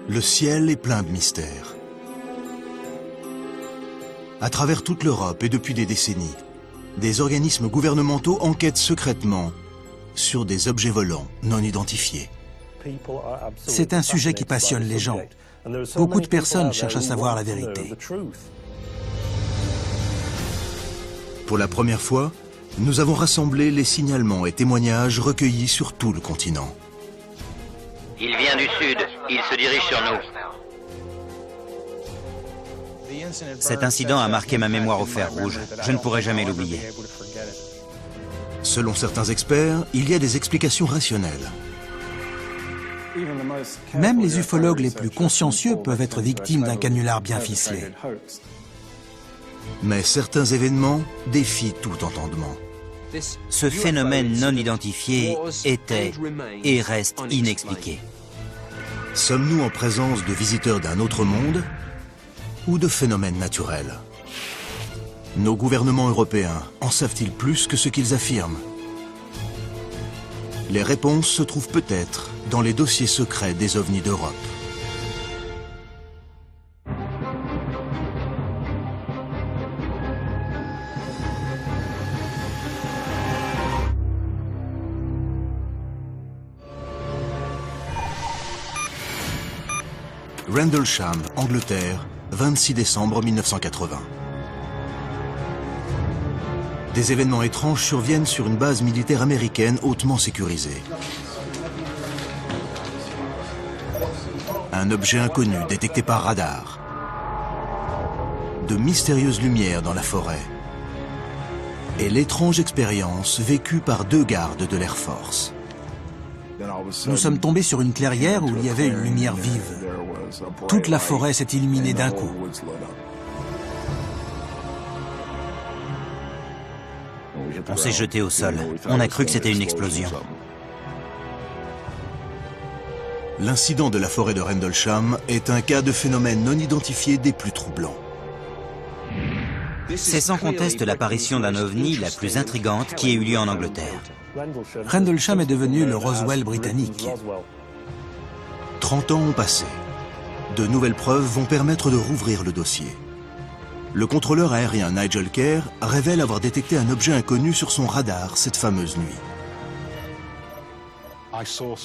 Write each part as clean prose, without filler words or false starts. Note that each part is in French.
Le ciel est plein de mystères. À travers toute l'Europe et depuis des décennies, des organismes gouvernementaux enquêtent secrètement sur des objets volants non identifiés. C'est un sujet qui passionne les gens. Beaucoup de personnes cherchent à savoir la vérité. Pour la première fois, nous avons rassemblé les signalements et témoignages recueillis sur tout le continent. Il vient du sud, il se dirige sur nous. Cet incident a marqué ma mémoire au fer rouge. Je ne pourrai jamais l'oublier. Selon certains experts, il y a des explications rationnelles. Même les ufologues les plus consciencieux peuvent être victimes d'un canular bien ficelé. Mais certains événements défient tout entendement. Ce phénomène non identifié était et reste inexpliqué. Sommes-nous en présence de visiteurs d'un autre monde ou de phénomènes naturels? Nos gouvernements européens en savent-ils plus que ce qu'ils affirment? Les réponses se trouvent peut-être dans les dossiers secrets des ovnis d'Europe. Rendlesham, Angleterre, 26 décembre 1980. Des événements étranges surviennent sur une base militaire américaine hautement sécurisée. Un objet inconnu détecté par radar. De mystérieuses lumières dans la forêt. Et l'étrange expérience vécue par 2 gardes de l'Air Force. Nous sommes tombés sur une clairière où il y avait une lumière vive. Toute la forêt s'est illuminée d'un coup. On s'est jeté au sol. On a cru que c'était une explosion. L'incident de la forêt de Rendlesham est un cas de phénomène non identifié des plus troublants. C'est sans conteste l'apparition d'un ovni la plus intrigante qui ait eu lieu en Angleterre. Rendlesham est devenu le Roswell britannique. 30 ans ont passé. De nouvelles preuves vont permettre de rouvrir le dossier. Le contrôleur aérien Nigel Kerr révèle avoir détecté un objet inconnu sur son radar cette fameuse nuit.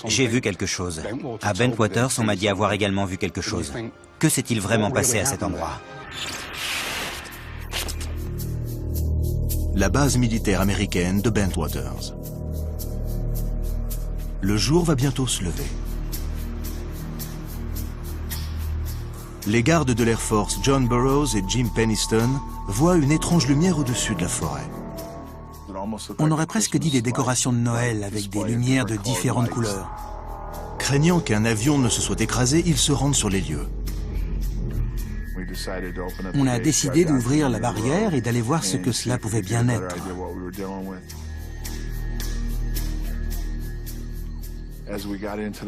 J'ai vu quelque chose. À Bentwaters, on m'a dit avoir également vu quelque chose. Que s'est-il vraiment passé à cet endroit? La base militaire américaine de Bentwaters. Le jour va bientôt se lever. Les gardes de l'Air Force John Burroughs et Jim Penniston voient une étrange lumière au-dessus de la forêt. On aurait presque dit des décorations de Noël avec des lumières de différentes couleurs. Craignant qu'un avion ne se soit écrasé, ils se rendent sur les lieux. On a décidé d'ouvrir la barrière et d'aller voir ce que cela pouvait bien être.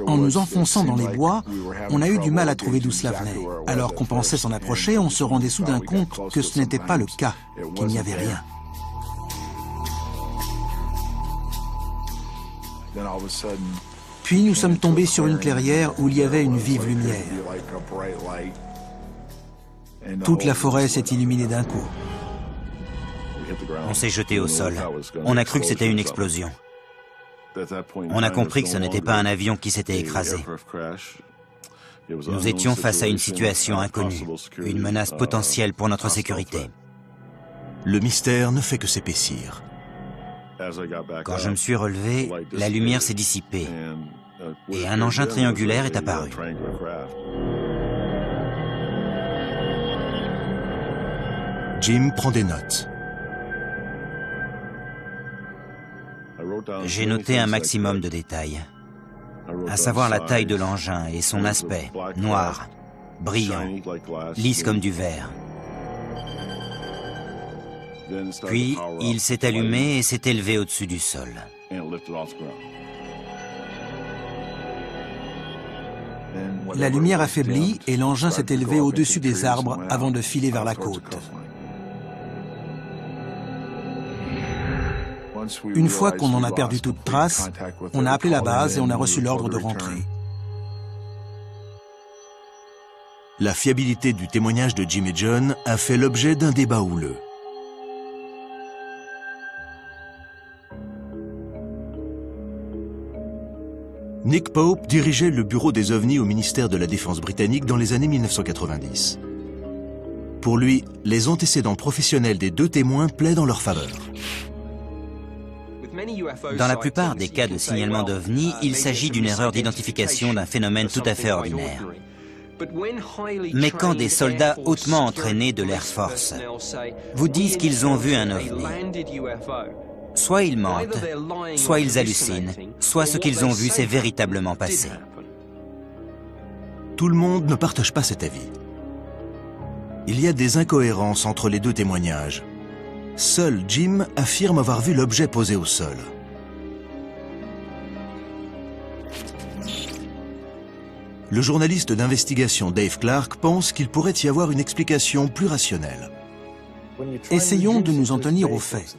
En nous enfonçant dans les bois, on a eu du mal à trouver d'où cela venait. Alors qu'on pensait s'en approcher, on se rendait soudain compte que ce n'était pas le cas, qu'il n'y avait rien. Puis nous sommes tombés sur une clairière où il y avait une vive lumière. Toute la forêt s'est illuminée d'un coup. On s'est jeté au sol. On a cru que c'était une explosion. On a compris que ce n'était pas un avion qui s'était écrasé. Nous étions face à une situation inconnue, une menace potentielle pour notre sécurité. Le mystère ne fait que s'épaissir. Quand je me suis relevé, la lumière s'est dissipée et un engin triangulaire est apparu. Jim prend des notes. J'ai noté un maximum de détails, à savoir la taille de l'engin et son aspect, noir, brillant, lisse comme du verre. Puis, il s'est allumé et s'est élevé au-dessus du sol. La lumière affaiblit et l'engin s'est élevé au-dessus des arbres avant de filer vers la côte. Une fois qu'on en a perdu toute trace, on a appelé la base et on a reçu l'ordre de rentrer. La fiabilité du témoignage de Jim et John a fait l'objet d'un débat houleux. Nick Pope dirigeait le bureau des ovnis au ministère de la Défense britannique dans les années 1990. Pour lui, les antécédents professionnels des deux témoins plaident en leur faveur. Dans la plupart des cas de signalement d'OVNI, il s'agit d'une erreur d'identification d'un phénomène tout à fait ordinaire. Mais quand des soldats hautement entraînés de l'Air Force vous disent qu'ils ont vu un OVNI, soit ils mentent, soit ils hallucinent, soit ce qu'ils ont vu s'est véritablement passé. Tout le monde ne partage pas cet avis. Il y a des incohérences entre les deux témoignages. Seul Jim affirme avoir vu l'objet posé au sol. Le journaliste d'investigation Dave Clark pense qu'il pourrait y avoir une explication plus rationnelle. Essayons de nous en tenir aux faits.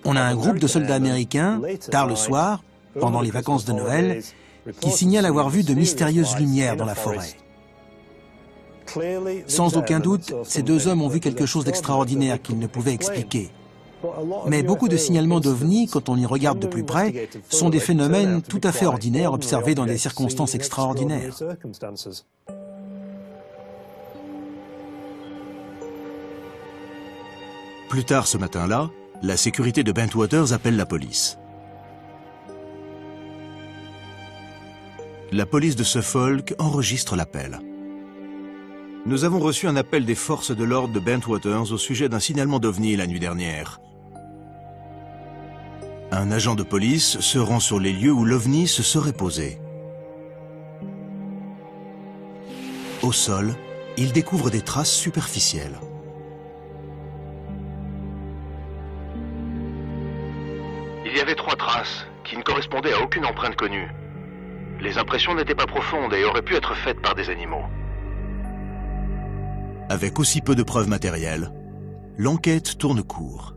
On a un groupe de soldats américains, tard le soir, pendant les vacances de Noël, qui signalent avoir vu de mystérieuses lumières dans la forêt. Sans aucun doute, ces deux hommes ont vu quelque chose d'extraordinaire qu'ils ne pouvaient expliquer. Mais beaucoup de signalements d'OVNI, quand on y regarde de plus près, sont des phénomènes tout à fait ordinaires observés dans des circonstances extraordinaires. Plus tard ce matin-là, la sécurité de Bentwaters appelle la police. La police de Suffolk enregistre l'appel. Nous avons reçu un appel des forces de l'ordre de Bentwaters au sujet d'un signalement d'OVNI la nuit dernière. Un agent de police se rend sur les lieux où l'OVNI se serait posé. Au sol, il découvre des traces superficielles. Il y avait 3 traces qui ne correspondaient à aucune empreinte connue. Les impressions n'étaient pas profondes et auraient pu être faites par des animaux. Avec aussi peu de preuves matérielles, l'enquête tourne court.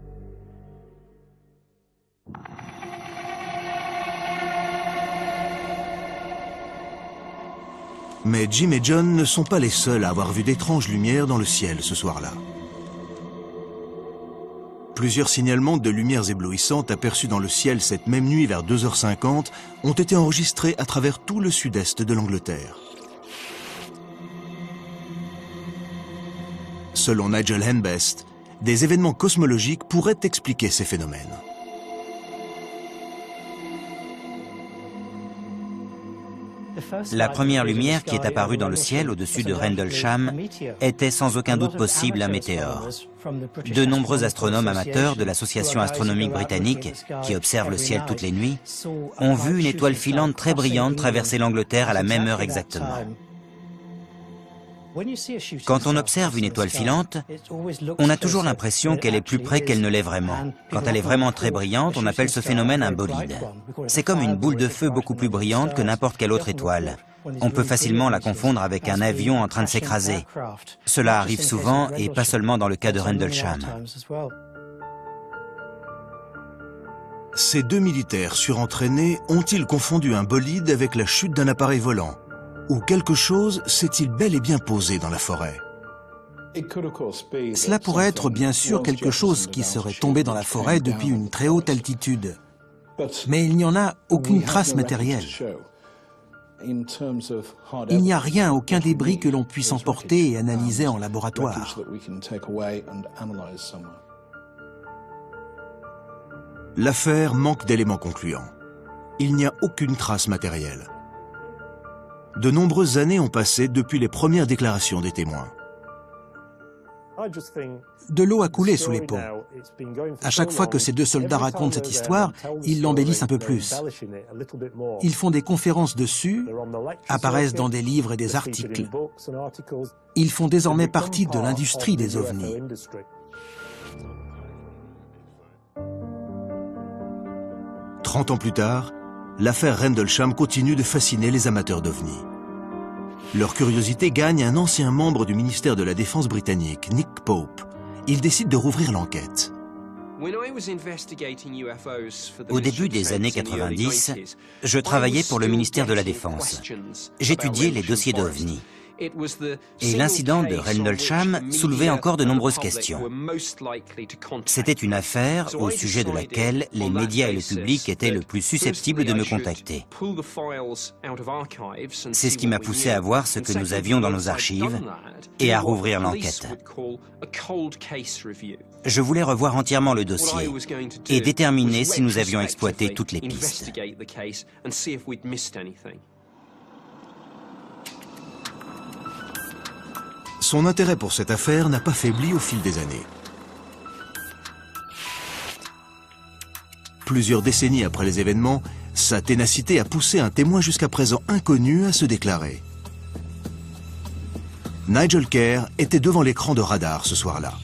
Mais Jim et John ne sont pas les seuls à avoir vu d'étranges lumières dans le ciel ce soir-là. Plusieurs signalements de lumières éblouissantes aperçues dans le ciel cette même nuit vers 2h50 ont été enregistrés à travers tout le sud-est de l'Angleterre. Selon Nigel Henbest, des événements cosmologiques pourraient expliquer ces phénomènes. La première lumière qui est apparue dans le ciel au-dessus de Rendlesham était sans aucun doute possible un météore. De nombreux astronomes amateurs de l'Association astronomique britannique, qui observent le ciel toutes les nuits, ont vu une étoile filante très brillante traverser l'Angleterre à la même heure exactement. Quand on observe une étoile filante, on a toujours l'impression qu'elle est plus près qu'elle ne l'est vraiment. Quand elle est vraiment très brillante, on appelle ce phénomène un bolide. C'est comme une boule de feu beaucoup plus brillante que n'importe quelle autre étoile. On peut facilement la confondre avec un avion en train de s'écraser. Cela arrive souvent et pas seulement dans le cas de Rendlesham. Ces deux militaires surentraînés ont-ils confondu un bolide avec la chute d'un appareil volant ? Ou quelque chose s'est-il bel et bien posé dans la forêt? Cela pourrait être bien sûr quelque chose qui serait tombé dans la forêt depuis une très haute altitude. Mais il n'y en a aucune trace matérielle. Il n'y a rien, aucun débris que l'on puisse emporter et analyser en laboratoire. L'affaire manque d'éléments concluants. Il n'y a aucune trace matérielle. De nombreuses années ont passé depuis les premières déclarations des témoins. De l'eau a coulé sous les ponts. À chaque fois que ces deux soldats racontent cette histoire, ils l'embellissent un peu plus. Ils font des conférences dessus, apparaissent dans des livres et des articles. Ils font désormais partie de l'industrie des ovnis. « 30 ans plus tard, l'affaire Rendlesham continue de fasciner les amateurs d'ovnis. Leur curiosité gagne un ancien membre du ministère de la Défense britannique, Nick Pope. Il décide de rouvrir l'enquête. Au début des années 90, je travaillais pour le ministère de la Défense. J'étudiais les dossiers d'OVNI. Et l'incident de Rendlesham soulevait encore de nombreuses questions. C'était une affaire au sujet de laquelle les médias et le public étaient le plus susceptibles de me contacter. C'est ce qui m'a poussé à voir ce que nous avions dans nos archives et à rouvrir l'enquête. Je voulais revoir entièrement le dossier et déterminer si nous avions exploité toutes les pistes. Son intérêt pour cette affaire n'a pas faibli au fil des années. Plusieurs décennies après les événements, sa ténacité a poussé un témoin jusqu'à présent inconnu à se déclarer. Nigel Kerr était devant l'écran de radar ce soir-là.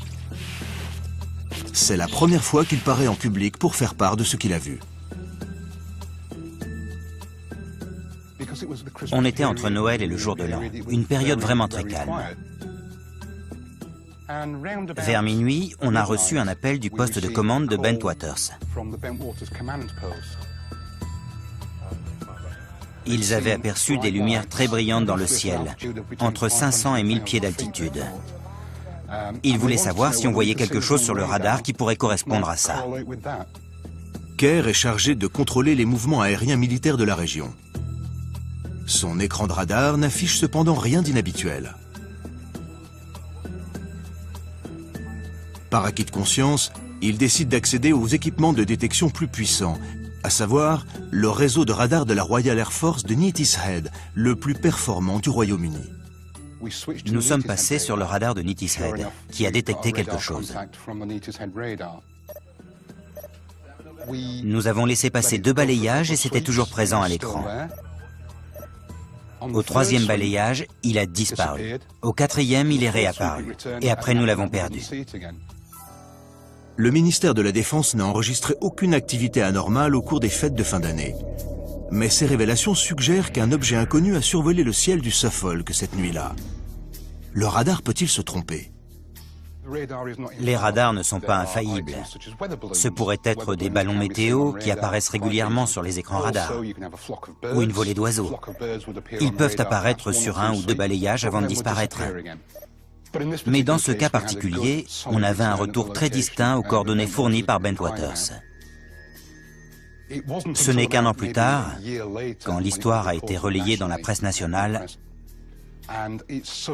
C'est la première fois qu'il paraît en public pour faire part de ce qu'il a vu. On était entre Noël et le jour de l'an, une période vraiment très calme. Vers minuit, on a reçu un appel du poste de commande de Bentwaters. Ils avaient aperçu des lumières très brillantes dans le ciel, entre 500 et 1000 pieds d'altitude. Ils voulaient savoir si on voyait quelque chose sur le radar qui pourrait correspondre à ça. Kerr est chargé de contrôler les mouvements aériens militaires de la région. Son écran de radar n'affiche cependant rien d'inhabituel. Par acquis de conscience, il décide d'accéder aux équipements de détection plus puissants, à savoir le réseau de radar de la Royal Air Force de Neatishead, le plus performant du Royaume-Uni. Nous sommes passés sur le radar de Neatishead, qui a détecté quelque chose. Nous avons laissé passer 2 balayages et c'était toujours présent à l'écran. Au 3e balayage, il a disparu. Au 4e, il est réapparu. Et après, nous l'avons perdu. Le ministère de la Défense n'a enregistré aucune activité anormale au cours des fêtes de fin d'année. Mais ces révélations suggèrent qu'un objet inconnu a survolé le ciel du Suffolk cette nuit-là. Le radar peut-il se tromper? Les radars ne sont pas infaillibles. Ce pourraient être des ballons météo qui apparaissent régulièrement sur les écrans radars, ou une volée d'oiseaux. Ils peuvent apparaître sur 1 ou 2 balayages avant de disparaître. Mais dans ce cas particulier, on avait un retour très distinct aux coordonnées fournies par Bentwaters. Ce n'est qu'un an plus tard, quand l'histoire a été relayée dans la presse nationale,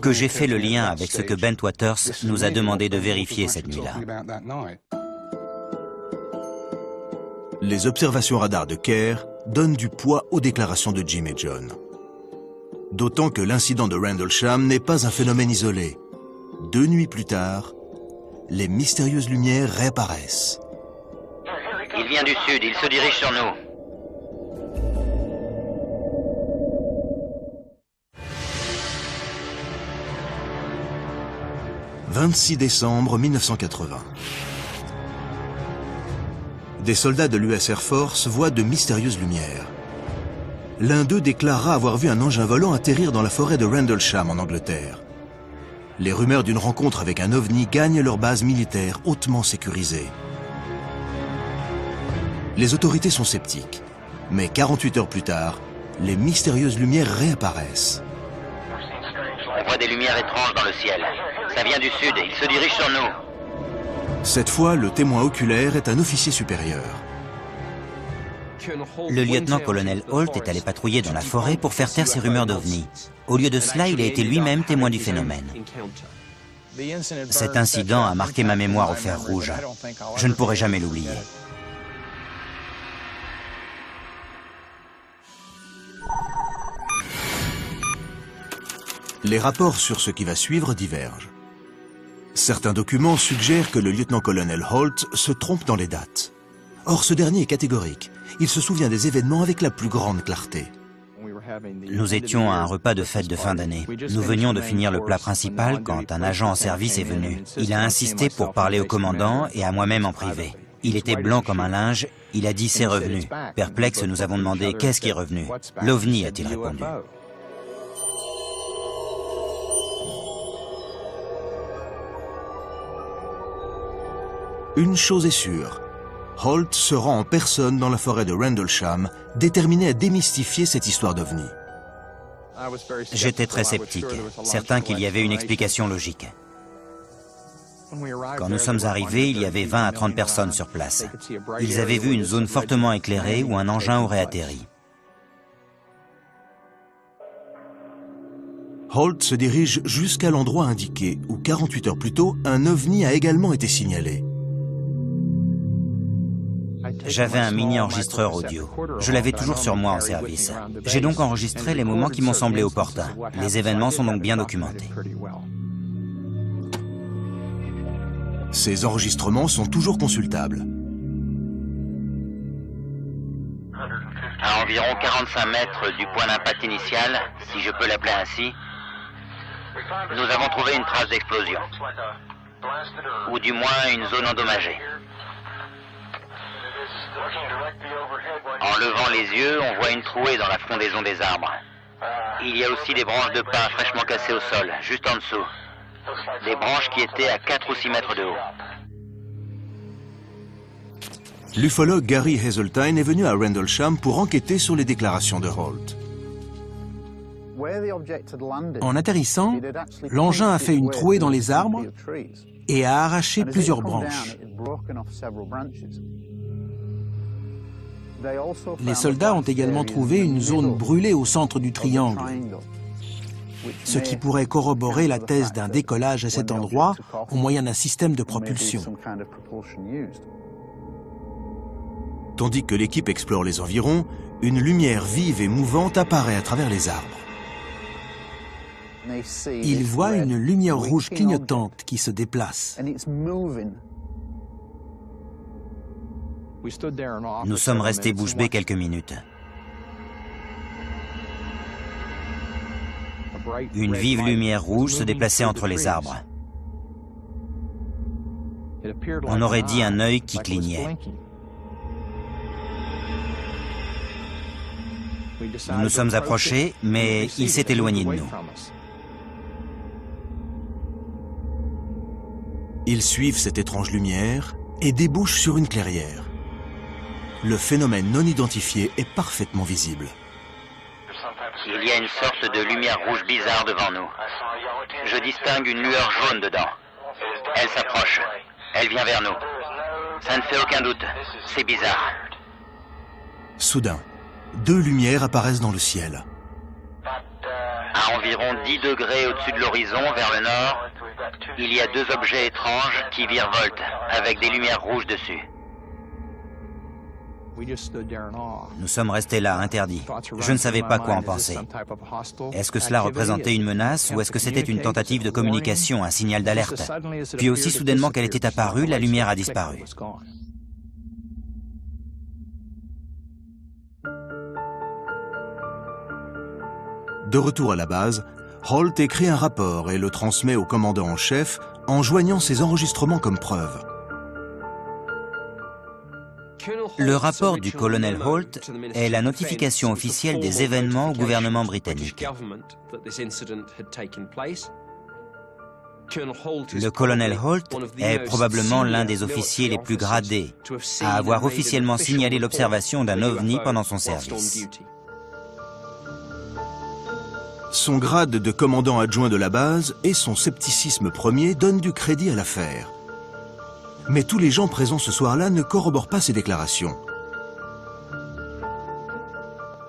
que j'ai fait le lien avec ce que Bentwaters nous a demandé de vérifier cette nuit-là. Les observations radar de Kerr donnent du poids aux déclarations de Jim et John. D'autant que l'incident de Rendlesham n'est pas un phénomène isolé. 2 nuits plus tard, les mystérieuses lumières réapparaissent. Il vient du sud, il se dirige sur nous. « 26 décembre 1980. Des soldats de l'US Air Force voient de mystérieuses lumières. L'un d'eux déclarera avoir vu un engin volant atterrir dans la forêt de Rendlesham en Angleterre. Les rumeurs d'une rencontre avec un ovni gagnent leur base militaire hautement sécurisée. Les autorités sont sceptiques, mais 48 heures plus tard, les mystérieuses lumières réapparaissent. On voit des lumières étranges dans le ciel. Ça vient du sud, il se dirige sur nous. Cette fois, le témoin oculaire est un officier supérieur. Le lieutenant-colonel Holt est allé patrouiller dans la forêt pour faire taire ces rumeurs d'ovnis. Au lieu de cela, il a été lui-même témoin du phénomène. Cet incident a marqué ma mémoire au fer rouge. Je ne pourrai jamais l'oublier. Les rapports sur ce qui va suivre divergent. Certains documents suggèrent que le lieutenant-colonel Holt se trompe dans les dates. Or, ce dernier est catégorique. Il se souvient des événements avec la plus grande clarté. Nous étions à un repas de fête de fin d'année. Nous venions de finir le plat principal quand un agent en service est venu. Il a insisté pour parler au commandant et à moi-même en privé. Il était blanc comme un linge. Il a dit « c'est revenu ». Perplexe, nous avons demandé « qu'est-ce qui est revenu ?» L'OVNI, a-t-il répondu. Une chose est sûre, Holt se rend en personne dans la forêt de Rendlesham, déterminé à démystifier cette histoire d'OVNI. J'étais très sceptique, certain qu'il y avait une explication logique. Quand nous sommes arrivés, il y avait 20 à 30 personnes sur place. Ils avaient vu une zone fortement éclairée où un engin aurait atterri. Holt se dirige jusqu'à l'endroit indiqué, où 48 heures plus tôt, un ovni a également été signalé. J'avais un mini-enregistreur audio. Je l'avais toujours sur moi en service. J'ai donc enregistré les moments qui m'ont semblé opportuns. Les événements sont donc bien documentés. Ces enregistrements sont toujours consultables. À environ 45 mètres du point d'impact initial, si je peux l'appeler ainsi, nous avons trouvé une trace d'explosion, ou du moins une zone endommagée. En levant les yeux, on voit une trouée dans la frondaison des arbres. Il y a aussi des branches de pin fraîchement cassées au sol, juste en dessous. Des branches qui étaient à 4 ou 6 mètres de haut. L'ufologue Gary Hazeltine est venu à Rendlesham pour enquêter sur les déclarations de Holt. En atterrissant, l'engin a fait une trouée dans les arbres et a arraché plusieurs branches. Les soldats ont également trouvé une zone brûlée au centre du triangle, ce qui pourrait corroborer la thèse d'un décollage à cet endroit au moyen d'un système de propulsion. Tandis que l'équipe explore les environs, une lumière vive et mouvante apparaît à travers les arbres. Ils voient une lumière rouge clignotante qui se déplace. Nous sommes restés bouche bée quelques minutes. Une vive lumière rouge se déplaçait entre les arbres. On aurait dit un œil qui clignait. Nous nous sommes approchés, mais il s'est éloigné de nous. Ils suivent cette étrange lumière et débouchent sur une clairière. Le phénomène non identifié est parfaitement visible. Il y a une sorte de lumière rouge bizarre devant nous. Je distingue une lueur jaune dedans. Elle s'approche. Elle vient vers nous. Ça ne fait aucun doute. C'est bizarre. Soudain, deux lumières apparaissent dans le ciel. À environ 10 degrés au-dessus de l'horizon, vers le nord, il y a deux objets étranges qui virevoltent, avec des lumières rouges dessus. Nous sommes restés là, interdits. Je ne savais pas quoi en penser. Est-ce que cela représentait une menace ou est-ce que c'était une tentative de communication, un signal d'alerte? Puis aussi soudainement qu'elle était apparue, la lumière a disparu. De retour à la base, Holt écrit un rapport et le transmet au commandant en chef en joignant ses enregistrements comme preuve. Le rapport du colonel Holt est la notification officielle des événements au gouvernement britannique. Le colonel Holt est probablement l'un des officiers les plus gradés à avoir officiellement signalé l'observation d'un ovni pendant son service. Son grade de commandant adjoint de la base et son scepticisme premier donnent du crédit à l'affaire. Mais tous les gens présents ce soir-là ne corroborent pas ces déclarations.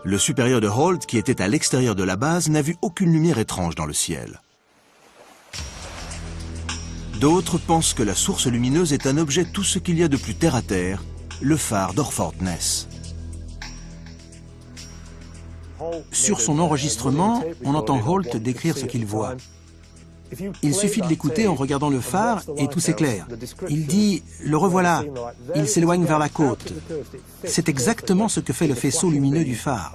Le supérieur de Holt, qui était à l'extérieur de la base, n'a vu aucune lumière étrange dans le ciel. D'autres pensent que la source lumineuse est un objet tout ce qu'il y a de plus terre-à-terre, le phare d'Orford Ness. Sur son enregistrement, on entend Holt décrire ce qu'il voit. Il suffit de l'écouter en regardant le phare et tout s'éclaire. Il dit « Le revoilà, il s'éloigne vers la côte ». C'est exactement ce que fait le faisceau lumineux du phare.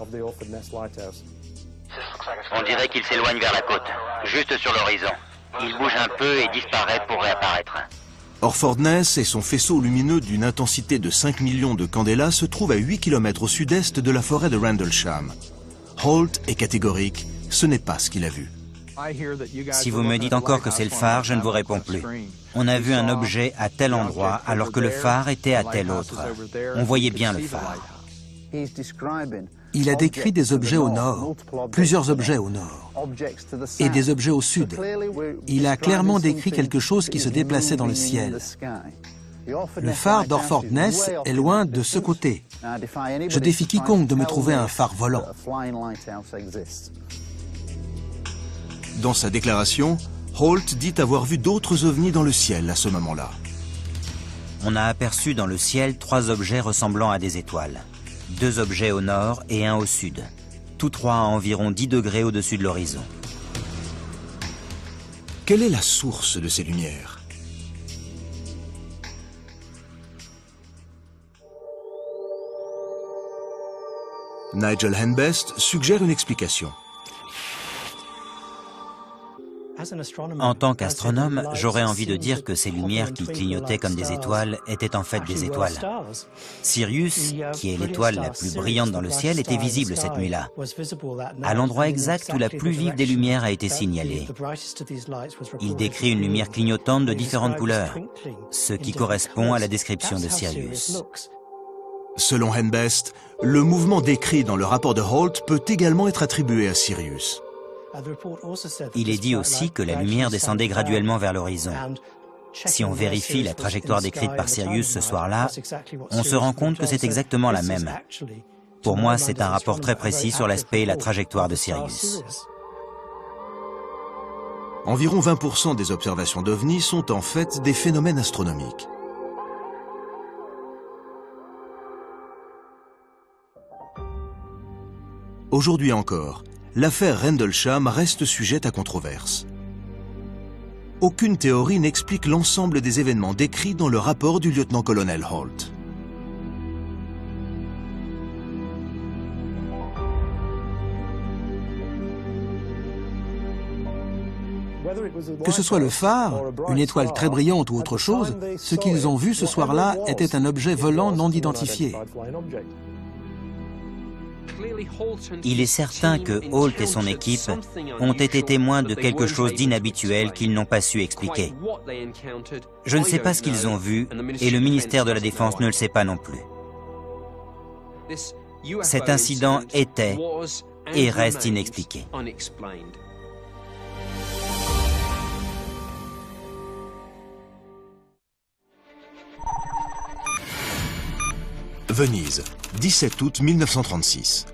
On dirait qu'il s'éloigne vers la côte, juste sur l'horizon. Il bouge un peu et disparaît pour réapparaître. Orford Ness et son faisceau lumineux d'une intensité de 5 millions de candela se trouvent à 8 km au sud-est de la forêt de Rendlesham. Holt est catégorique, ce n'est pas ce qu'il a vu. Si vous me dites encore que c'est le phare, je ne vous réponds plus. On a vu un objet à tel endroit alors que le phare était à tel autre. On voyait bien le phare. Il a décrit des objets au nord, plusieurs objets au nord, et des objets au sud. Il a clairement décrit quelque chose qui se déplaçait dans le ciel. Le phare d'Orford Ness est loin de ce côté. Je défie quiconque de me trouver un phare volant. Dans sa déclaration, Holt dit avoir vu d'autres ovnis dans le ciel à ce moment-là. On a aperçu dans le ciel 3 objets ressemblant à des étoiles. 2 objets au nord et 1 au sud. Tous 3 à environ 10 degrés au-dessus de l'horizon. Quelle est la source de ces lumières? Nigel Henbest suggère une explication. En tant qu'astronome, j'aurais envie de dire que ces lumières qui clignotaient comme des étoiles étaient en fait des étoiles. Sirius, qui est l'étoile la plus brillante dans le ciel, était visible cette nuit-là, à l'endroit exact où la plus vive des lumières a été signalée. Il décrit une lumière clignotante de différentes couleurs, ce qui correspond à la description de Sirius. Selon Henbest, le mouvement décrit dans le rapport de Holt peut également être attribué à Sirius. Il est dit aussi que la lumière descendait graduellement vers l'horizon. Si on vérifie la trajectoire décrite par Sirius ce soir-là, on se rend compte que c'est exactement la même. Pour moi, c'est un rapport très précis sur l'aspect et la trajectoire de Sirius. Environ 20% des observations d'OVNI sont en fait des phénomènes astronomiques. Aujourd'hui encore, l'affaire Rendlesham reste sujette à controverse. Aucune théorie n'explique l'ensemble des événements décrits dans le rapport du lieutenant-colonel Holt. Que ce soit le phare, une étoile très brillante ou autre chose, ce qu'ils ont vu ce soir-là était un objet volant non identifié. Il est certain que Holt et son équipe ont été témoins de quelque chose d'inhabituel qu'ils n'ont pas su expliquer. Je ne sais pas ce qu'ils ont vu et le ministère de la Défense ne le sait pas non plus. Cet incident était et reste inexpliqué. Venise, 17 août 1936.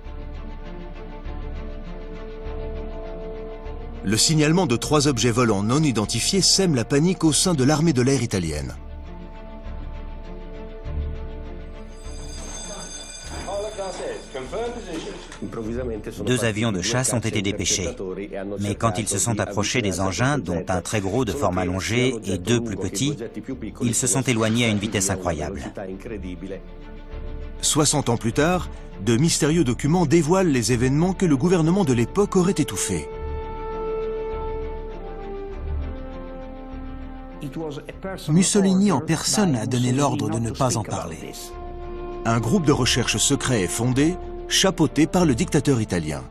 Le signalement de 3 objets volants non identifiés sème la panique au sein de l'armée de l'air italienne. Deux avions de chasse ont été dépêchés, mais quand ils se sont approchés des engins, dont un très gros de forme allongée et 2 plus petits, ils se sont éloignés à une vitesse incroyable. 60 ans plus tard, de mystérieux documents dévoilent les événements que le gouvernement de l'époque aurait étouffés. Mussolini en personne a donné l'ordre de ne pas en parler. Un groupe de recherche secret est fondé, chapeauté par le dictateur italien.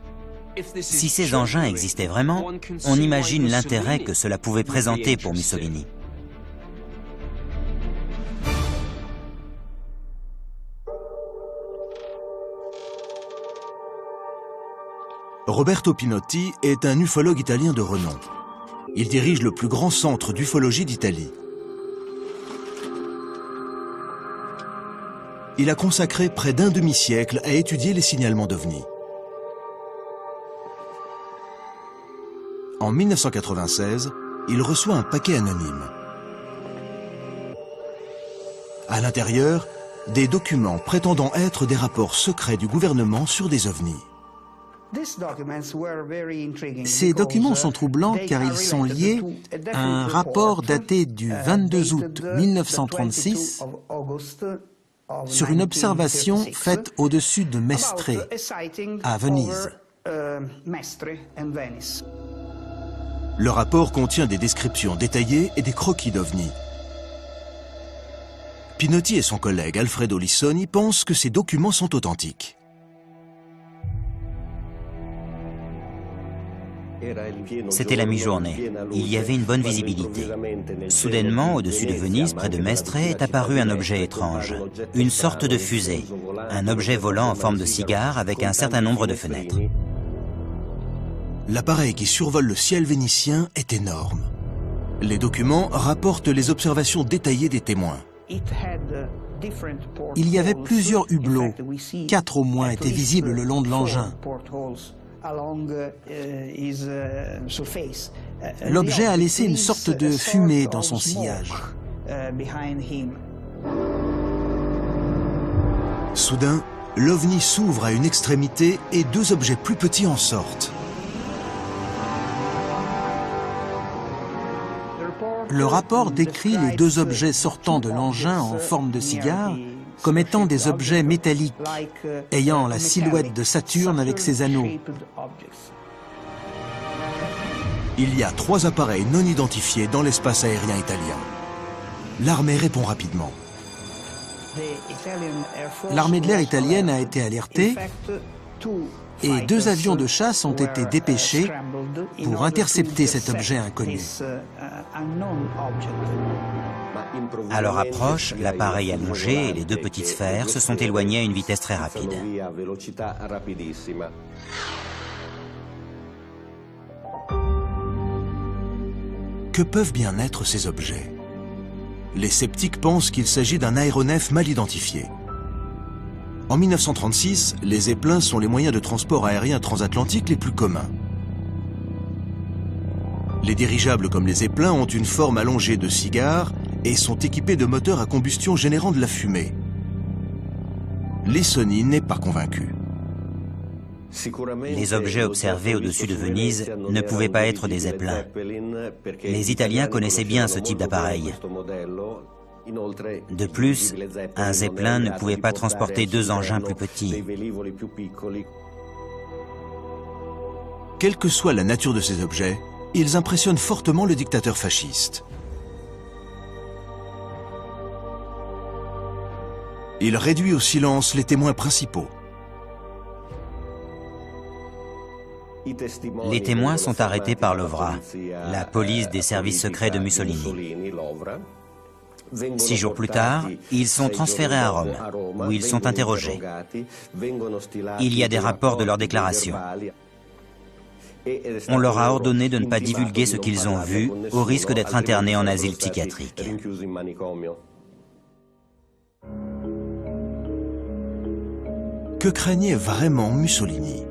Si ces engins existaient vraiment, on imagine l'intérêt que cela pouvait présenter pour Mussolini. Roberto Pinotti est un ufologue italien de renom. Il dirige le plus grand centre d'ufologie d'Italie. Il a consacré près d'un demi-siècle à étudier les signalements d'OVNI. En 1996, il reçoit un paquet anonyme. À l'intérieur, des documents prétendant être des rapports secrets du gouvernement sur des OVNI. Ces documents sont troublants car ils sont liés à un rapport daté du 22 août 1936 sur une observation faite au-dessus de Mestre, à Venise. Le rapport contient des descriptions détaillées et des croquis d'OVNI. Pinotti et son collègue Alfredo Lissoni pensent que ces documents sont authentiques. C'était la mi-journée. Il y avait une bonne visibilité. Soudainement, au-dessus de Venise, près de Mestre, est apparu un objet étrange. Une sorte de fusée. Un objet volant en forme de cigare avec un certain nombre de fenêtres. L'appareil qui survole le ciel vénitien est énorme. Les documents rapportent les observations détaillées des témoins. Il y avait plusieurs hublots. 4 au moins étaient visibles le long de l'engin. L'objet a laissé une sorte de fumée dans son sillage. Soudain, l'OVNI s'ouvre à une extrémité et 2 objets plus petits en sortent. Le rapport décrit les 2 objets sortant de l'engin en forme de cigare comme étant des objets métalliques, ayant la silhouette de Saturne avec ses anneaux. Il y a 3 appareils non identifiés dans l'espace aérien italien. L'armée répond rapidement. L'armée de l'air italienne a été alertée et 2 avions de chasse ont été dépêchés pour intercepter cet objet inconnu. À leur approche, l'appareil allongé et les 2 petites sphères se sont éloignés à une vitesse très rapide. Que peuvent bien être ces objets? Les sceptiques pensent qu'il s'agit d'un aéronef mal identifié. En 1936, les zeppelins sont les moyens de transport aérien transatlantique les plus communs. Les dirigeables comme les zeppelins ont une forme allongée de cigare et sont équipés de moteurs à combustion générant de la fumée. Lissoni n'est pas convaincu. Les objets observés au-dessus de Venise ne pouvaient pas être des zeppelins. Les Italiens connaissaient bien ce type d'appareil. De plus, un zeppelin ne pouvait pas transporter 2 engins plus petits. Quelle que soit la nature de ces objets, ils impressionnent fortement le dictateur fasciste. Il réduit au silence les témoins principaux. Les témoins sont arrêtés par l'OVRA, la police des services secrets de Mussolini. 6 jours plus tard, ils sont transférés à Rome, où ils sont interrogés. Il y a des rapports de leur déclaration. On leur a ordonné de ne pas divulguer ce qu'ils ont vu, au risque d'être internés en asile psychiatrique. Que craignait vraiment Mussolini?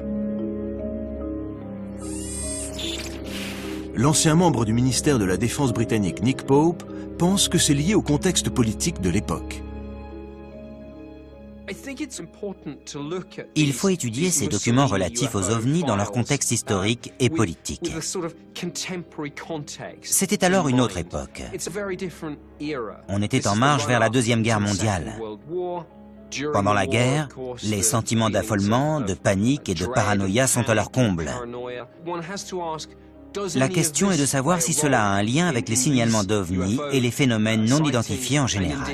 L'ancien membre du ministère de la Défense britannique Nick Pope pense que c'est lié au contexte politique de l'époque. Il faut étudier ces documents relatifs aux ovnis dans leur contexte historique et politique. C'était alors une autre époque. On était en marche vers la Deuxième Guerre mondiale. Pendant la guerre, les sentiments d'affolement, de panique et de paranoïa sont à leur comble. La question est de savoir si cela a un lien avec les signalements d'OVNI et les phénomènes non identifiés en général.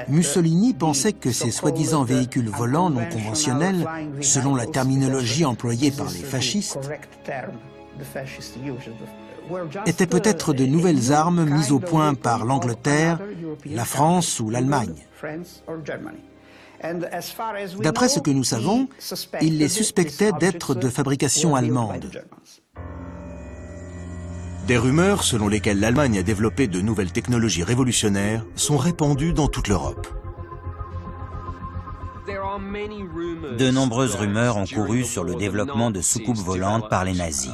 Mussolini pensait que ces soi-disant véhicules volants non conventionnels, selon la terminologie employée par les fascistes, étaient peut-être de nouvelles armes mises au point par l'Angleterre, la France ou l'Allemagne. D'après ce que nous savons, il les suspectait d'être de fabrication allemande. Des rumeurs selon lesquelles l'Allemagne a développé de nouvelles technologies révolutionnaires sont répandues dans toute l'Europe. De nombreuses rumeurs ont couru sur le développement de soucoupes volantes par les nazis.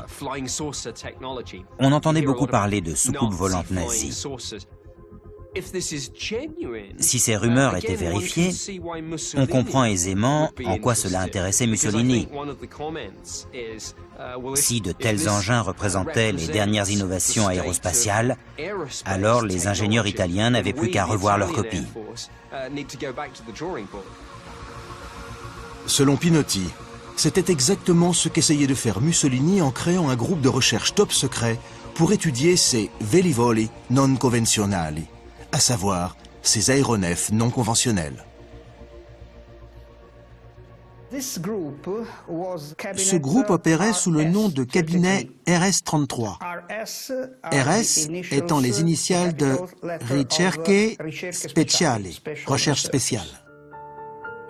On entendait beaucoup parler de soucoupes volantes nazies. Si ces rumeurs étaient vérifiées, on comprend aisément en quoi cela intéressait Mussolini. Si de tels engins représentaient les dernières innovations aérospatiales, alors les ingénieurs italiens n'avaient plus qu'à revoir leur copie. Selon Pinotti, c'était exactement ce qu'essayait de faire Mussolini en créant un groupe de recherche top secret pour étudier ces velivoli non convenzionali, à savoir ces aéronefs non conventionnels. Ce groupe opérait sous le nom de cabinet RS-33. RS étant les initiales de Ricerche Speciale, recherche spéciale.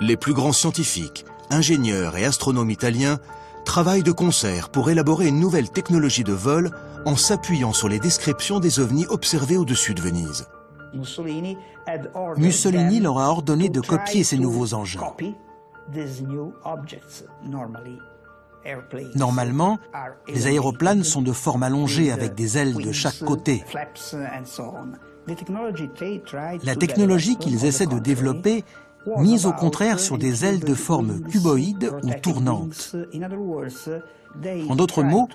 Les plus grands scientifiques, ingénieurs et astronomes italiens travaillent de concert pour élaborer une nouvelle technologie de vol en s'appuyant sur les descriptions des ovnis observés au-dessus de Venise. Mussolini leur a ordonné de copier ces nouveaux engins. Normalement, les aéroplanes sont de forme allongée avec des ailes de chaque côté. La technologie qu'ils essaient de développer mise au contraire sur des ailes de forme cuboïde ou tournante. En d'autres mots,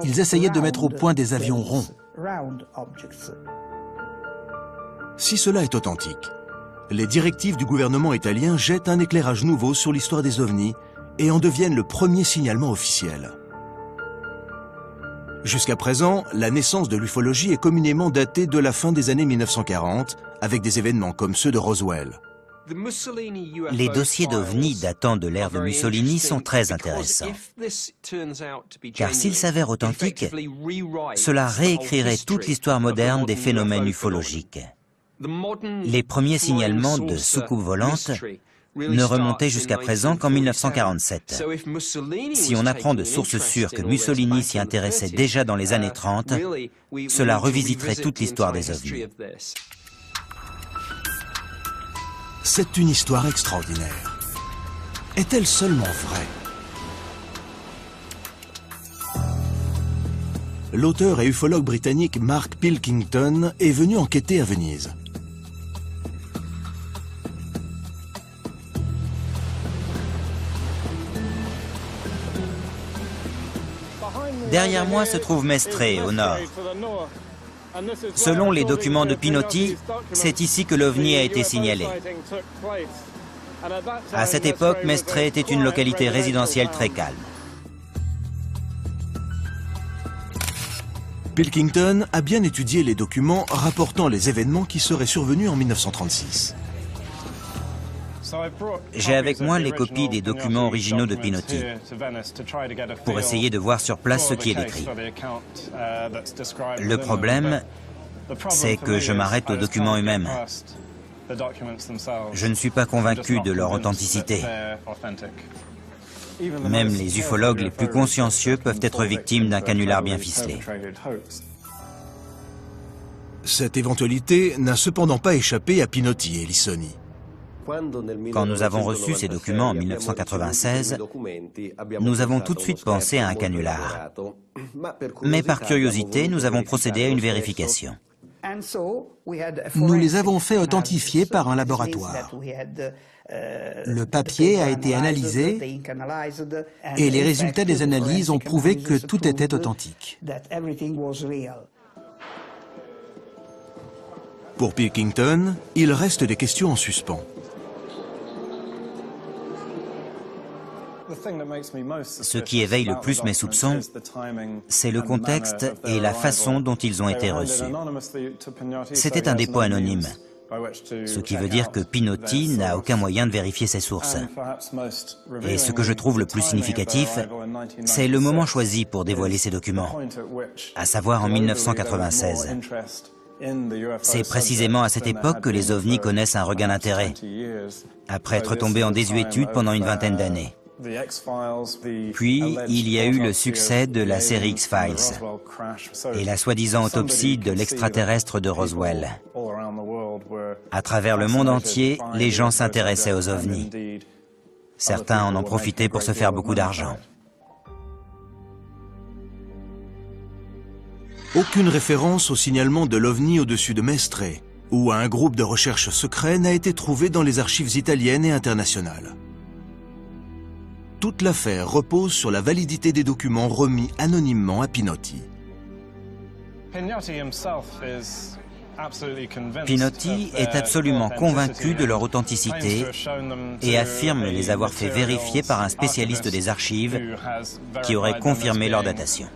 ils essayaient de mettre au point des avions ronds. Si cela est authentique, les directives du gouvernement italien jettent un éclairage nouveau sur l'histoire des ovnis et en deviennent le premier signalement officiel. Jusqu'à présent, la naissance de l'ufologie est communément datée de la fin des années 1940, avec des événements comme ceux de Roswell. Les dossiers d'OVNI datant de l'ère de Mussolini sont très intéressants. Car s'ils s'avèrent authentiques, cela réécrirait toute l'histoire moderne des phénomènes ufologiques. Les premiers signalements de soucoupes volantes ne remontaient jusqu'à présent qu'en 1947. Si on apprend de sources sûres que Mussolini s'y intéressait déjà dans les années 30, cela revisiterait toute l'histoire des ovnis. C'est une histoire extraordinaire. Est-elle seulement vraie? L'auteur et ufologue britannique Mark Pilkington est venu enquêter à Venise. Derrière moi se trouve Mestre, au nord. Selon les documents de Pinotti, c'est ici que l'OVNI a été signalé. À cette époque, Mestre était une localité résidentielle très calme. Pilkington a bien étudié les documents rapportant les événements qui seraient survenus en 1936. J'ai avec moi les copies des documents originaux de Pinotti pour essayer de voir sur place ce qui est décrit. Le problème, c'est que je m'arrête aux documents eux-mêmes. Je ne suis pas convaincu de leur authenticité. Même les ufologues les plus consciencieux peuvent être victimes d'un canular bien ficelé. Cette éventualité n'a cependant pas échappé à Pinotti et Lissoni. Quand nous avons reçu ces documents en 1996, nous avons tout de suite pensé à un canular. Mais par curiosité, nous avons procédé à une vérification. Nous les avons fait authentifier par un laboratoire. Le papier a été analysé et les résultats des analyses ont prouvé que tout était authentique. Pour Pilkington, il reste des questions en suspens. Ce qui éveille le plus mes soupçons, c'est le contexte et la façon dont ils ont été reçus. C'était un dépôt anonyme, ce qui veut dire que Pinotti n'a aucun moyen de vérifier ses sources. Et ce que je trouve le plus significatif, c'est le moment choisi pour dévoiler ces documents, à savoir en 1996. C'est précisément à cette époque que les ovnis connaissent un regain d'intérêt, après être tombés en désuétude pendant une vingtaine d'années. Puis, il y a eu le succès de la série X-Files et la soi-disant autopsie de l'extraterrestre de Roswell. À travers le monde entier, les gens s'intéressaient aux ovnis. Certains en ont profité pour se faire beaucoup d'argent. Aucune référence au signalement de l'OVNI au-dessus de Mestre ou à un groupe de recherche secret n'a été trouvée dans les archives italiennes et internationales. Toute l'affaire repose sur la validité des documents remis anonymement à Pinotti. Pinotti est absolument convaincu de leur authenticité et affirme les avoir fait vérifier par un spécialiste des archives qui aurait confirmé leur datation.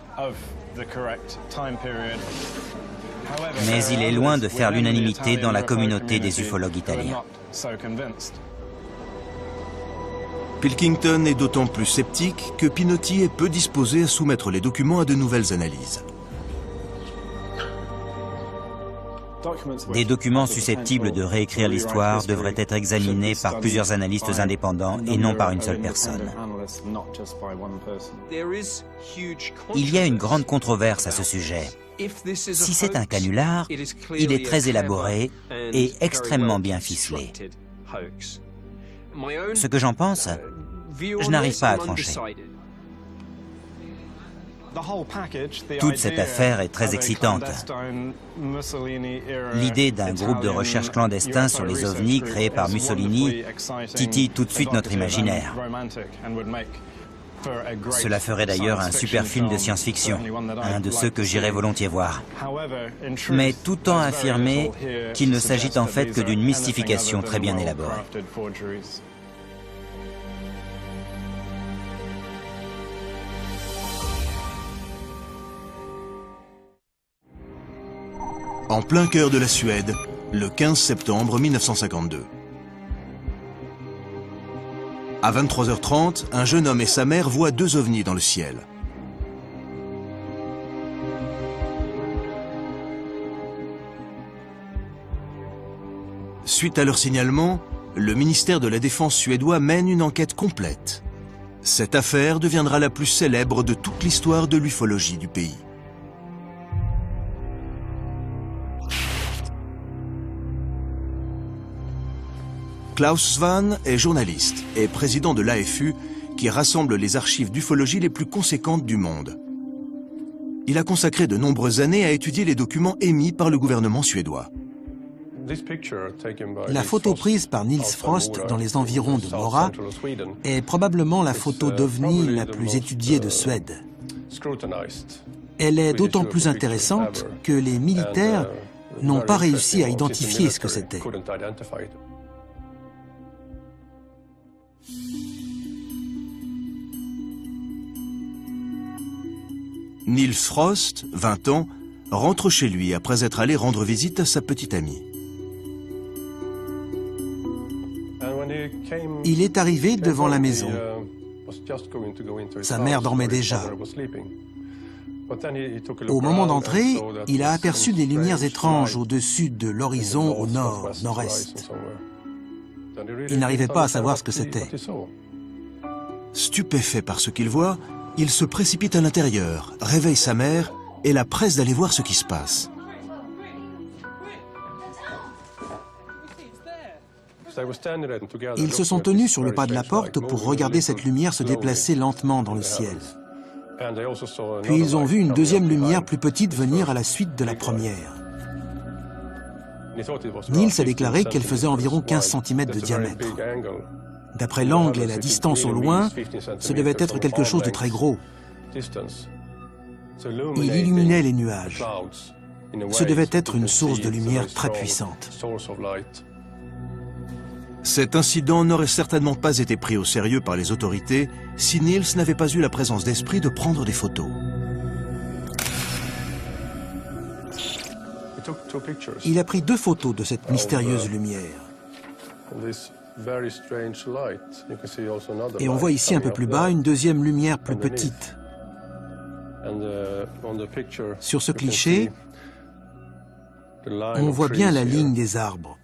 Mais il est loin de faire l'unanimité dans la communauté des ufologues italiens. Aucune référence au signalement de l'OVNI au-dessus de Mestre ou à un groupe de recherche secret n'a été trouvée dans les archives italiennes et internationales. Toute l'affaire repose sur la validité des documents remis anonymement à Pinotti. Pinotti est absolument convaincu de leur authenticité et affirme les avoir fait vérifier par un spécialiste des archives qui aurait confirmé leur datation. Pilkington est d'autant plus sceptique que Pinotti est peu disposé à soumettre les documents à de nouvelles analyses. Des documents susceptibles de réécrire l'histoire devraient être examinés par plusieurs analystes indépendants et non par une seule personne. Il y a une grande controverse à ce sujet. Si c'est un canular, il est très élaboré et extrêmement bien ficelé. Ce que j'en pense, je n'arrive pas à trancher. Toute cette affaire est très excitante. L'idée d'un groupe de recherche clandestin sur les ovnis créé par Mussolini titille tout de suite notre imaginaire. Cela ferait d'ailleurs un super film de science-fiction, un de ceux que j'irais volontiers voir. Mais tout en affirmé qu'il ne s'agit en fait que d'une mystification très bien élaborée. En plein cœur de la Suède, le 15 septembre 1952. À 23h30, un jeune homme et sa mère voient deux ovnis dans le ciel. Suite à leur signalement, le ministère de la Défense suédois mène une enquête complète. Cette affaire deviendra la plus célèbre de toute l'histoire de l'ufologie du pays. Klaus Svan est journaliste et président de l'AFU qui rassemble les archives d'ufologie les plus conséquentes du monde. Il a consacré de nombreuses années à étudier les documents émis par le gouvernement suédois. La photo prise par Niels Frost dans les environs de Mora est probablement la photo d'OVNI la plus étudiée de Suède. Elle est d'autant plus intéressante que les militaires n'ont pas réussi à identifier ce que c'était. Niels Frost, 20 ans, rentre chez lui après être allé rendre visite à sa petite amie. Il est arrivé devant la maison. Sa mère dormait déjà. Au moment d'entrer, il a aperçu des lumières étranges au-dessus de l'horizon au nord, nord-est. Il n'arrivait pas à savoir ce que c'était. Stupéfait par ce qu'il voit, il se précipite à l'intérieur, réveille sa mère et la presse d'aller voir ce qui se passe. Ils se sont tenus sur le pas de la porte pour regarder cette lumière se déplacer lentement dans le ciel. Puis ils ont vu une deuxième lumière plus petite venir à la suite de la première. Niels a déclaré qu'elle faisait environ 15 cm de diamètre. D'après l'angle et la distance au loin, ce devait être quelque chose de très gros. Il illuminait les nuages. Ce devait être une source de lumière très puissante. Cet incident n'aurait certainement pas été pris au sérieux par les autorités si Niels n'avait pas eu la présence d'esprit de prendre des photos. Il a pris 2 photos de cette mystérieuse lumière. Et on voit ici un peu plus bas une deuxième lumière plus petite. Sur ce cliché, on voit bien la ligne des arbres.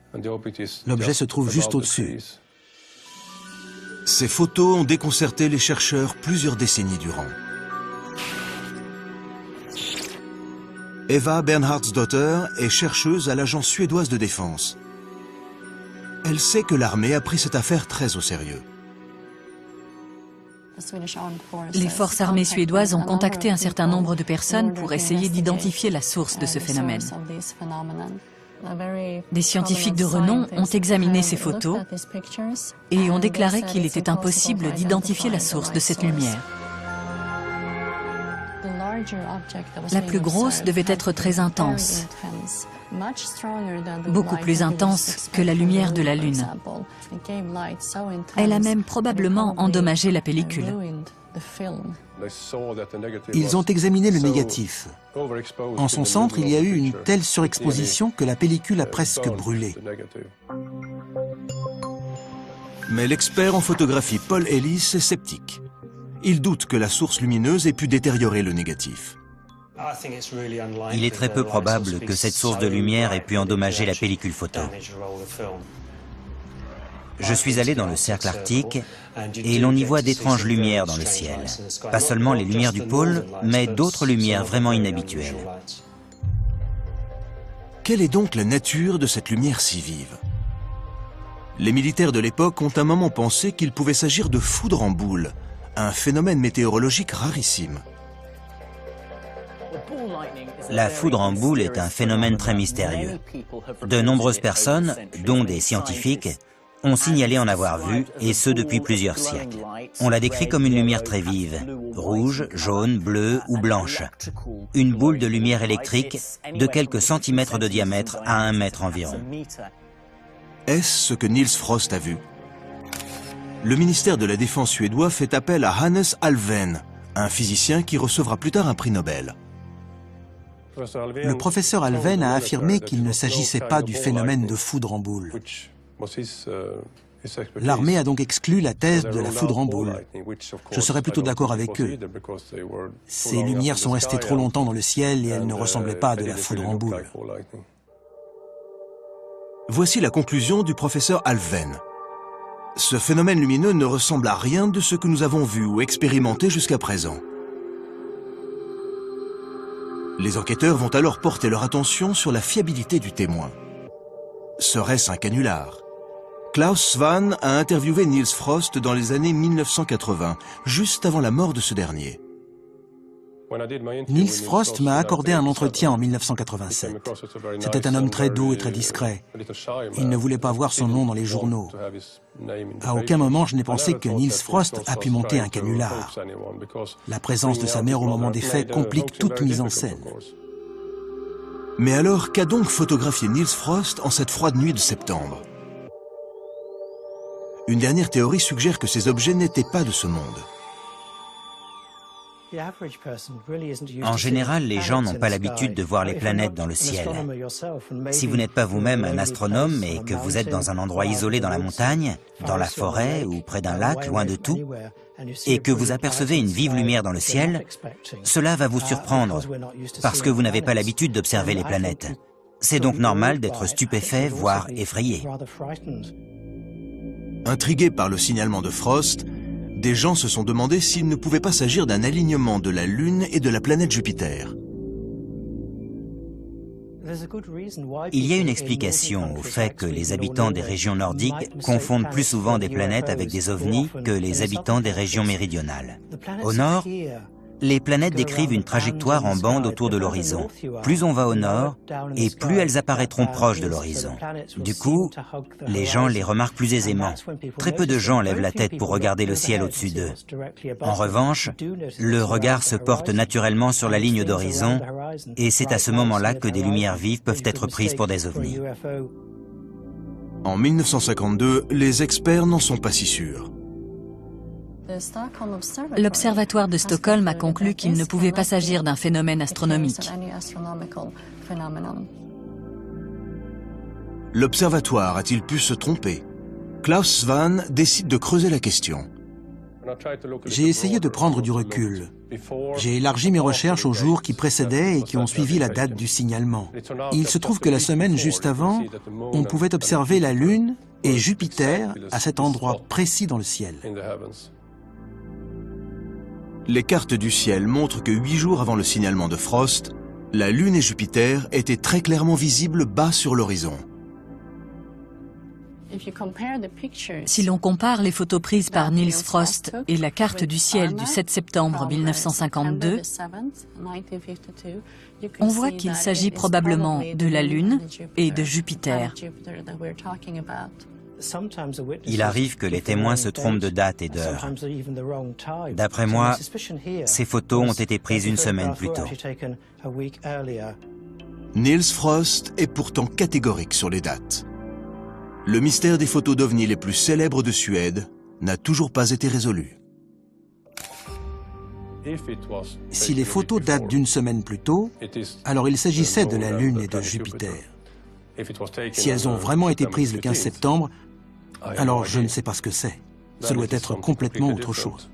L'objet se trouve juste au-dessus. Ces photos ont déconcerté les chercheurs plusieurs décennies durant. Eva Bernhardsdotter est chercheuse à l'agence suédoise de défense. Elle sait que l'armée a pris cette affaire très au sérieux. Les forces armées suédoises ont contacté un certain nombre de personnes pour essayer d'identifier la source de ce phénomène. Des scientifiques de renom ont examiné ces photos et ont déclaré qu'il était impossible d'identifier la source de cette lumière. La plus grosse devait être très intense, beaucoup plus intense que la lumière de la Lune. Elle a même probablement endommagé la pellicule. Ils ont examiné le négatif. En son centre, il y a eu une telle surexposition que la pellicule a presque brûlé. Mais l'expert en photographie Paul Ellis est sceptique. Il doute que la source lumineuse ait pu détériorer le négatif. Il est très peu probable que cette source de lumière ait pu endommager la pellicule photo. Je suis allé dans le cercle arctique et l'on y voit d'étranges lumières dans le ciel. Pas seulement les lumières du pôle, mais d'autres lumières vraiment inhabituelles. Quelle est donc la nature de cette lumière si vive? Les militaires de l'époque ont un moment pensé qu'il pouvait s'agir de foudre en boule, un phénomène météorologique rarissime. La foudre en boule est un phénomène très mystérieux. De nombreuses personnes, dont des scientifiques, ont signalé en avoir vu, et ce depuis plusieurs siècles. On la décrit comme une lumière très vive, rouge, jaune, bleue ou blanche. Une boule de lumière électrique de quelques centimètres de diamètre à 1 mètre environ. Est-ce ce que Niels Frost a vu? Le ministère de la Défense suédois fait appel à Hannes Alfvén, un physicien qui recevra plus tard un prix Nobel. Le professeur Alfvén a affirmé qu'il ne s'agissait pas du phénomène de foudre en boule. L'armée a donc exclu la thèse de la foudre en boule. Je serais plutôt d'accord avec eux. Ces lumières sont restées trop longtemps dans le ciel et elles ne ressemblaient pas à de la foudre en boule. Voici la conclusion du professeur Alfvén. Ce phénomène lumineux ne ressemble à rien de ce que nous avons vu ou expérimenté jusqu'à présent. Les enquêteurs vont alors porter leur attention sur la fiabilité du témoin. Serait-ce un canular? Klaus Svan a interviewé Niels Frost dans les années 1980, juste avant la mort de ce dernier. Niels Frost m'a accordé un entretien en 1987. C'était un homme très doux et très discret. Il ne voulait pas voir son nom dans les journaux. À aucun moment je n'ai pensé que Niels Frost a pu monter un canular. La présence de sa mère au moment des faits complique toute mise en scène. Mais alors, qu'a donc photographié Niels Frost en cette froide nuit de septembre? Une dernière théorie suggère que ces objets n'étaient pas de ce monde. En général, les gens n'ont pas l'habitude de voir les planètes dans le ciel. Si vous n'êtes pas vous-même un astronome et que vous êtes dans un endroit isolé dans la montagne, dans la forêt ou près d'un lac, loin de tout, et que vous apercevez une vive lumière dans le ciel, cela va vous surprendre, parce que vous n'avez pas l'habitude d'observer les planètes. C'est donc normal d'être stupéfait, voire effrayé. Intrigués par le signalement de Frost, des gens se sont demandé s'il ne pouvait pas s'agir d'un alignement de la Lune et de la planète Jupiter. Il y a une explication au fait que les habitants des régions nordiques confondent plus souvent des planètes avec des ovnis que les habitants des régions méridionales. Au nord, les planètes décrivent une trajectoire en bande autour de l'horizon. Plus on va au nord, et plus elles apparaîtront proches de l'horizon. Du coup, les gens les remarquent plus aisément. Très peu de gens lèvent la tête pour regarder le ciel au-dessus d'eux. En revanche, le regard se porte naturellement sur la ligne d'horizon, et c'est à ce moment-là que des lumières vives peuvent être prises pour des ovnis. En 1952, les experts n'en sont pas si sûrs. L'Observatoire de Stockholm a conclu qu'il ne pouvait pas s'agir d'un phénomène astronomique. L'Observatoire a-t-il pu se tromper? Klaus Svan décide de creuser la question. J'ai essayé de prendre du recul. J'ai élargi mes recherches aux jours qui précédaient et qui ont suivi la date du signalement. Il se trouve que la semaine juste avant, on pouvait observer la Lune et Jupiter à cet endroit précis dans le ciel. Les cartes du ciel montrent que 8 jours avant le signalement de Frost, la Lune et Jupiter étaient très clairement visibles bas sur l'horizon. Si l'on compare les photos prises par Niels Frost et la carte du ciel du 7 septembre 1952, on voit qu'il s'agit probablement de la Lune et de Jupiter. Il arrive que les témoins se trompent de date et d'heure. D'après moi, ces photos ont été prises une semaine plus tôt. Niels Frost est pourtant catégorique sur les dates. Le mystère des photos d'ovnis les plus célèbres de Suède n'a toujours pas été résolu. Si les photos datent d'une semaine plus tôt, alors il s'agissait de la Lune et de Jupiter. Si elles ont vraiment été prises le 15 septembre, Alors je ne sais pas ce que c'est. Ça doit être complètement autre chose.